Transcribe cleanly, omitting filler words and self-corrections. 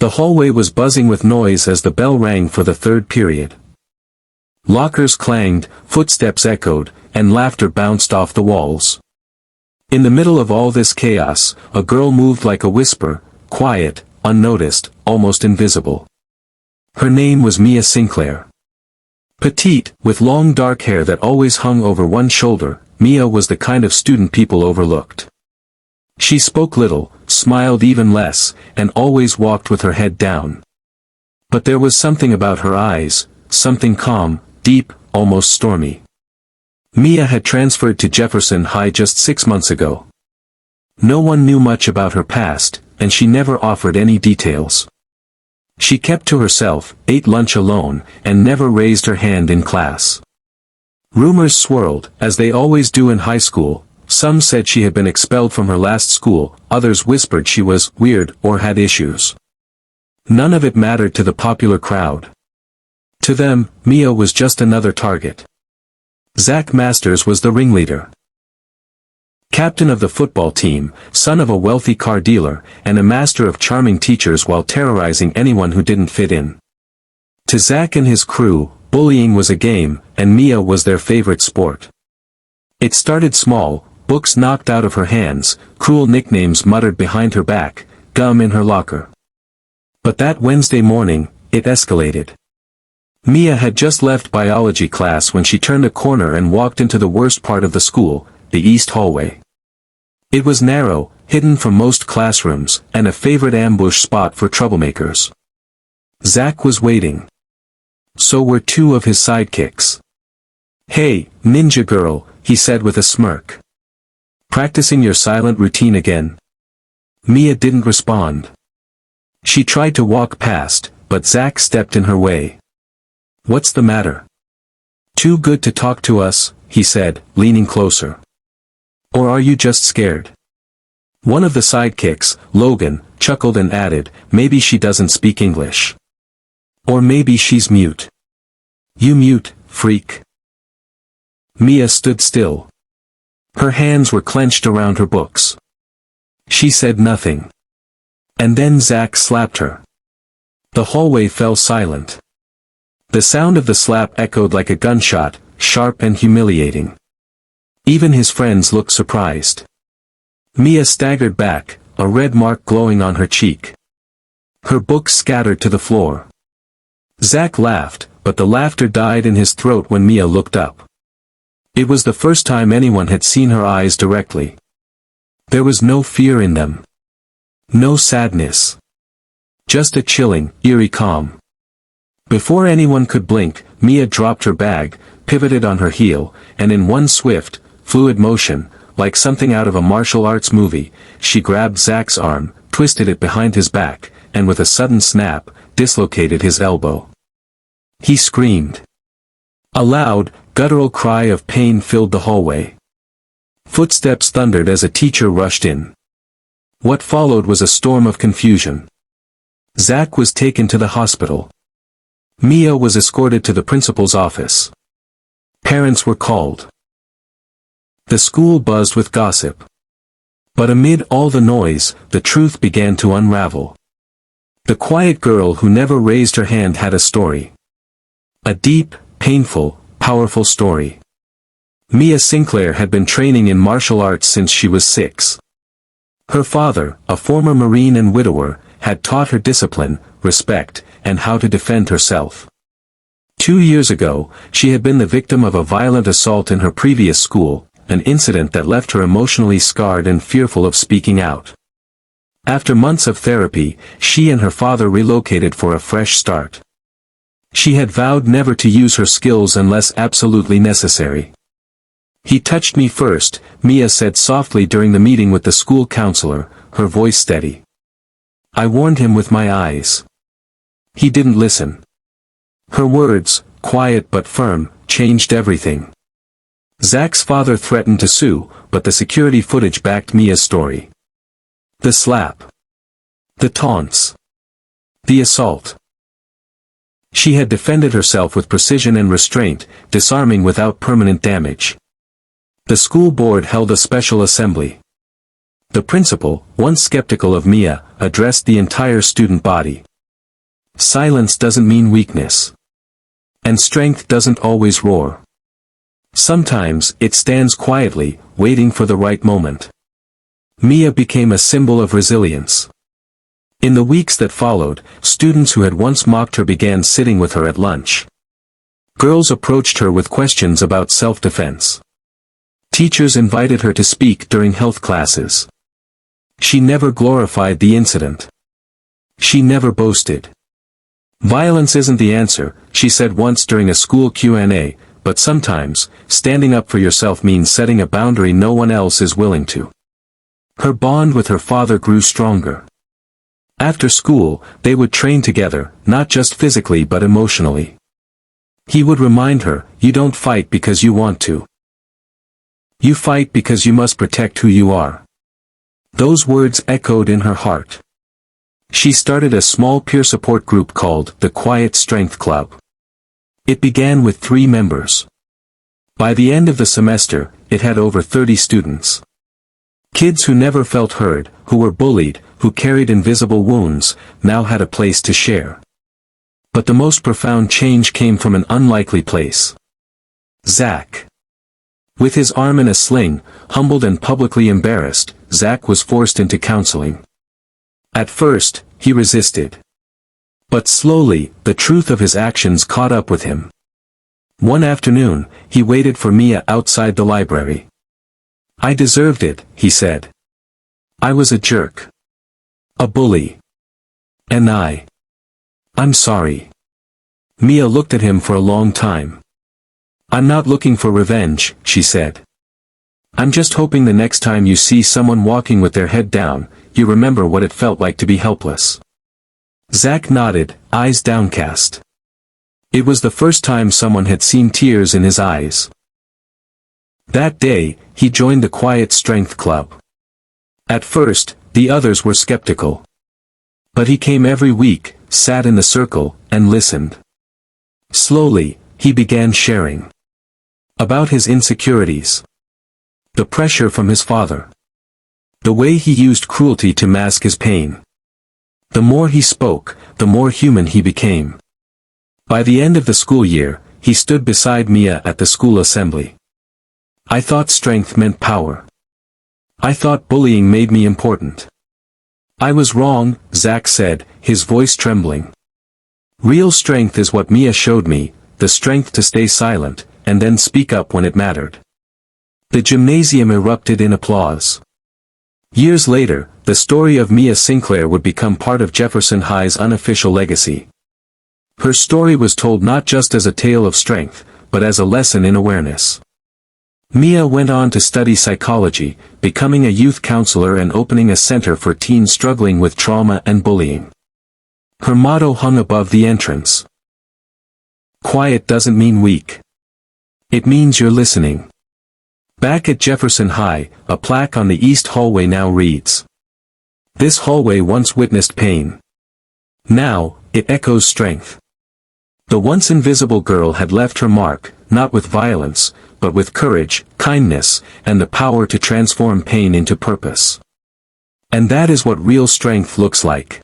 The hallway was buzzing with noise as the bell rang for the third period. Lockers clanged, footsteps echoed, and laughter bounced off the walls. In the middle of all this chaos, a girl moved like a whisper, quiet, unnoticed, almost invisible. Her name was Mia Sinclair. Petite, with long dark hair that always hung over one shoulder, Mia was the kind of student people overlooked. She spoke little, smiled even less, and always walked with her head down. But there was something about her eyes, something calm, deep, almost stormy. Mia had transferred to Jefferson High just 6 months ago. No one knew much about her past, and she never offered any details. She kept to herself, ate lunch alone, and never raised her hand in class. Rumors swirled, as they always do in high school. Some said she had been expelled from her last school, others whispered she was weird or had issues. None of it mattered to the popular crowd. To them, Mia was just another target. Zach Masters was the ringleader. Captain of the football team, son of a wealthy car dealer, and a master of charming teachers while terrorizing anyone who didn't fit in. To Zach and his crew, bullying was a game, and Mia was their favorite sport. It started small, books knocked out of her hands, cruel nicknames muttered behind her back, gum in her locker. But that Wednesday morning, it escalated. Mia had just left biology class when she turned a corner and walked into the worst part of the school, the east hallway. It was narrow, hidden from most classrooms, and a favorite ambush spot for troublemakers. Zach was waiting. So were 2 of his sidekicks. "Hey, ninja girl," he said with a smirk. "Practicing your silent routine again?" Mia didn't respond. She tried to walk past, but Zach stepped in her way. "What's the matter?" "Too good to talk to us," he said, leaning closer. "Or are you just scared?" One of the sidekicks, Logan, chuckled and added, "Maybe she doesn't speak English. Or maybe she's mute." "You mute, freak." Mia stood still. Her hands were clenched around her books. She said nothing. And then Zach slapped her. The hallway fell silent. The sound of the slap echoed like a gunshot, sharp and humiliating. Even his friends looked surprised. Mia staggered back, a red mark glowing on her cheek. Her books scattered to the floor. Zach laughed, but the laughter died in his throat when Mia looked up. It was the first time anyone had seen her eyes directly. There was no fear in them. No sadness. Just a chilling, eerie calm. Before anyone could blink, Mia dropped her bag, pivoted on her heel, and in one swift, fluid motion, like something out of a martial arts movie, she grabbed Zach's arm, twisted it behind his back, and with a sudden snap, dislocated his elbow. He screamed. A loud, guttural cry of pain filled the hallway. Footsteps thundered as a teacher rushed in. What followed was a storm of confusion. Zach was taken to the hospital. Mia was escorted to the principal's office. Parents were called. The school buzzed with gossip. But amid all the noise, the truth began to unravel. The quiet girl who never raised her hand had a story. A deep, painful, powerful story. Mia Sinclair had been training in martial arts since she was 6. Her father, a former Marine and widower, had taught her discipline, respect, and how to defend herself. 2 years ago, she had been the victim of a violent assault in her previous school, an incident that left her emotionally scarred and fearful of speaking out. After months of therapy, she and her father relocated for a fresh start. She had vowed never to use her skills unless absolutely necessary. "He touched me first," Mia said softly during the meeting with the school counselor, her voice steady. "I warned him with my eyes. He didn't listen." Her words, quiet but firm, changed everything. Zach's father threatened to sue, but the security footage backed Mia's story. The slap. The taunts. The assault. She had defended herself with precision and restraint, disarming without permanent damage. The school board held a special assembly. The principal, once skeptical of Mia, addressed the entire student body. Silence doesn't mean weakness. And strength doesn't always roar. Sometimes, it stands quietly, waiting for the right moment. Mia became a symbol of resilience. In the weeks that followed, students who had once mocked her began sitting with her at lunch. Girls approached her with questions about self-defense. Teachers invited her to speak during health classes. She never glorified the incident. She never boasted. Violence isn't the answer, she said once during a school Q&A, but sometimes, standing up for yourself means setting a boundary no one else is willing to. Her bond with her father grew stronger. After school, they would train together, not just physically but emotionally. He would remind her, you don't fight because you want to. You fight because you must protect who you are. Those words echoed in her heart. She started a small peer support group called the Quiet Strength Club. It began with 3 members. By the end of the semester, it had over 30 students. Kids who never felt heard, who were bullied, who carried invisible wounds, now had a place to share. But the most profound change came from an unlikely place. Zach. With his arm in a sling, humbled and publicly embarrassed, Zach was forced into counseling. At first, he resisted. But slowly, the truth of his actions caught up with him. One afternoon, he waited for Mia outside the library. I deserved it, he said. I was a jerk. A bully. And I'm sorry. Mia looked at him for a long time. I'm not looking for revenge, she said. I'm just hoping the next time you see someone walking with their head down, you remember what it felt like to be helpless. Zach nodded, eyes downcast. It was the first time someone had seen tears in his eyes. That day, he joined the Quiet Strength Club. At first, the others were skeptical. But he came every week, sat in the circle, and listened. Slowly, he began sharing. About his insecurities. The pressure from his father. The way he used cruelty to mask his pain. The more he spoke, the more human he became. By the end of the school year, he stood beside Mia at the school assembly. I thought strength meant power. I thought bullying made me important. I was wrong, Zach said, his voice trembling. Real strength is what Mia showed me, the strength to stay silent, and then speak up when it mattered. The gymnasium erupted in applause. Years later, the story of Mia Sinclair would become part of Jefferson High's unofficial legacy. Her story was told not just as a tale of strength, but as a lesson in awareness. Mia went on to study psychology, becoming a youth counselor and opening a center for teens struggling with trauma and bullying. Her motto hung above the entrance. Quiet doesn't mean weak. It means you're listening. Back at Jefferson High, a plaque on the east hallway now reads. This hallway once witnessed pain. Now, it echoes strength. The once invisible girl had left her mark, not with violence, but with courage, kindness, and the power to transform pain into purpose. And that is what real strength looks like.